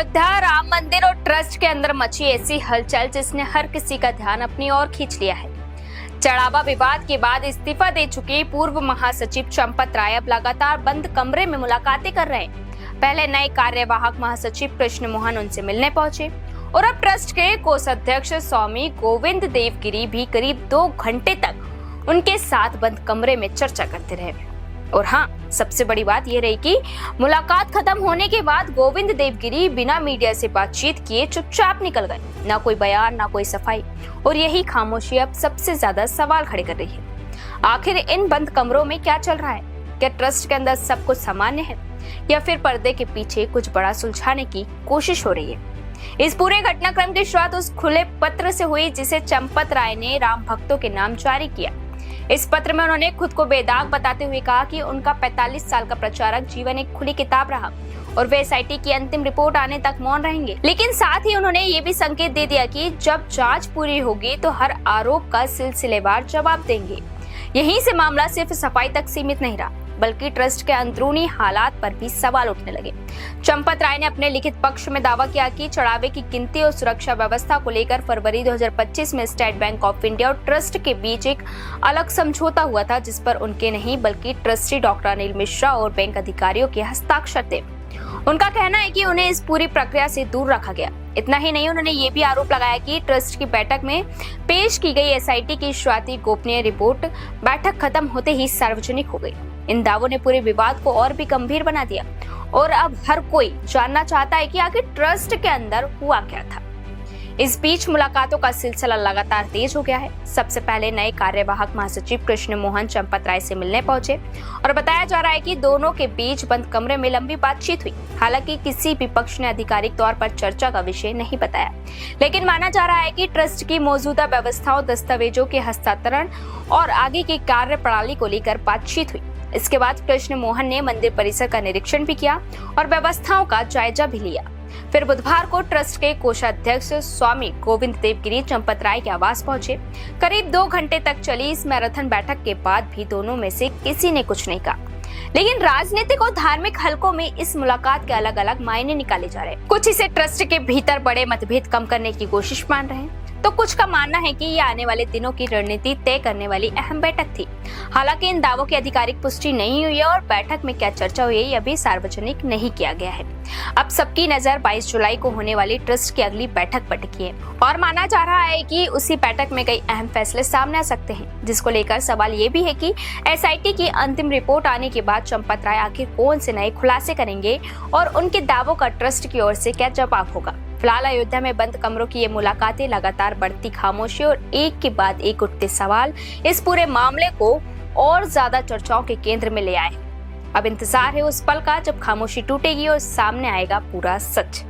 अयोध्या राम मंदिर और ट्रस्ट के अंदर मची ऐसी हलचल जिसने हर किसी का ध्यान अपनी ओर खींच लिया है। चढ़ावा विवाद के बाद इस्तीफा दे चुके पूर्व महासचिव चंपत राय अब लगातार बंद कमरे में मुलाकातें कर रहे हैं। पहले नए कार्यवाहक महासचिव कृष्ण मोहन उनसे मिलने पहुंचे और अब ट्रस्ट के कोषाध्यक्ष स्वामी गोविंद देवगिरी भी करीब 2 घंटे तक उनके साथ बंद कमरे में चर्चा करते रहे। और हाँ, सबसे बड़ी बात यह रही कि मुलाकात खत्म होने के बाद गोविंद देवगिरी बिना मीडिया से बातचीत किए चुपचाप निकल गए। ना कोई बयान, ना कोई सफाई, और यही खामोशी अब सबसे ज्यादा सवाल खड़े कर रही है। आखिर इन बंद कमरों में क्या चल रहा है? क्या ट्रस्ट के अंदर सब कुछ सामान्य है या फिर पर्दे के पीछे कुछ बड़ा सुलझाने की कोशिश हो रही है? इस पूरे घटनाक्रम की शुरुआत उस खुले पत्र से हुई जिसे चंपत राय ने राम भक्तों के नाम जारी किया। इस पत्र में उन्होंने खुद को बेदाग बताते हुए कहा कि उनका 45 साल का प्रचारक जीवन एक खुली किताब रहा और वे एसआईटी की अंतिम रिपोर्ट आने तक मौन रहेंगे। लेकिन साथ ही उन्होंने ये भी संकेत दे दिया कि जब जांच पूरी होगी तो हर आरोप का सिलसिलेवार जवाब देंगे। यहीं से मामला सिर्फ सफाई तक सीमित नहीं रहा, बल्कि ट्रस्ट के अंदरूनी हालात पर भी सवाल उठने लगे। चंपत राय ने अपने लिखित पक्ष में दावा किया कि चढ़ावे की गिनती और सुरक्षा व्यवस्था को लेकर फरवरी 2025 में स्टेट बैंक ऑफ इंडिया और ट्रस्ट के बीच एक अलग समझौता हुआ था, जिस पर उनके नहीं बल्कि ट्रस्टी डॉक्टर अनिल मिश्रा और बैंक अधिकारियों के हस्ताक्षर थे। उनका कहना है कि उन्हें इस पूरी प्रक्रिया से दूर रखा गया। इतना ही नहीं, उन्होंने ये भी आरोप लगाया कि ट्रस्ट की बैठक में पेश की गई एसआईटी की शुरुआती गोपनीय रिपोर्ट बैठक खत्म होते ही सार्वजनिक हो गई। इन दावों ने पूरे विवाद को और भी गंभीर बना दिया और अब हर कोई जानना चाहता है कि आखिर ट्रस्ट के अंदर हुआ क्या था। इस बीच मुलाकातों का सिलसिला लगातार तेज हो गया है। सबसे पहले नए कार्यवाहक महासचिव कृष्ण मोहन चंपत राय से मिलने पहुंचे और बताया जा रहा है कि दोनों के बीच बंद कमरे में लंबी बातचीत हुई। हालांकि किसी भी पक्ष ने आधिकारिक तौर पर चर्चा का विषय नहीं बताया, लेकिन माना जा रहा है कि ट्रस्ट की मौजूदा व्यवस्थाओं, दस्तावेजों के हस्तांतरण और आगे की कार्य प्रणाली को लेकर बातचीत हुई। इसके बाद कृष्ण मोहन ने मंदिर परिसर का निरीक्षण भी किया और व्यवस्थाओं का जायजा भी लिया। फिर बुधवार को ट्रस्ट के कोषाध्यक्ष स्वामी गोविंद देवगिरी चंपत राय के आवास पहुंचे। करीब 2 घंटे तक चली इस मैराथन बैठक के बाद भी दोनों में से किसी ने कुछ नहीं कहा। लेकिन राजनीतिक और धार्मिक हलकों में इस मुलाकात के अलग अलग मायने निकाले जा रहे हैं। कुछ इसे ट्रस्ट के भीतर बड़े मतभेद कम करने की कोशिश मान रहे हैं, तो कुछ का मानना है कि ये आने वाले दिनों की रणनीति तय करने वाली अहम बैठक थी। हालांकि इन दावों की आधिकारिक पुष्टि नहीं हुई है और बैठक में क्या चर्चा हुई है यह भी सार्वजनिक नहीं किया गया है। अब सबकी नजर 22 जुलाई को होने वाली ट्रस्ट की अगली बैठक पर टिकी है और माना जा रहा है कि उसी बैठक में कई अहम फैसले सामने आ सकते हैं, जिसको लेकर सवाल ये भी है कि एसआईटी की अंतिम रिपोर्ट आने के बाद चंपत राय आखिर कौन से नए खुलासे करेंगे और उनके दावों का ट्रस्ट की ओर से क्या जवाब होगा। फिलहाल अयोध्या में बंद कमरों की ये मुलाकातें लगातार बढ़ती खामोशी और एक के बाद एक उठते सवाल इस पूरे मामले को और ज्यादा चर्चाओं के केंद्र में ले आए। अब इंतजार है उस पल का जब खामोशी टूटेगी और सामने आएगा पूरा सच।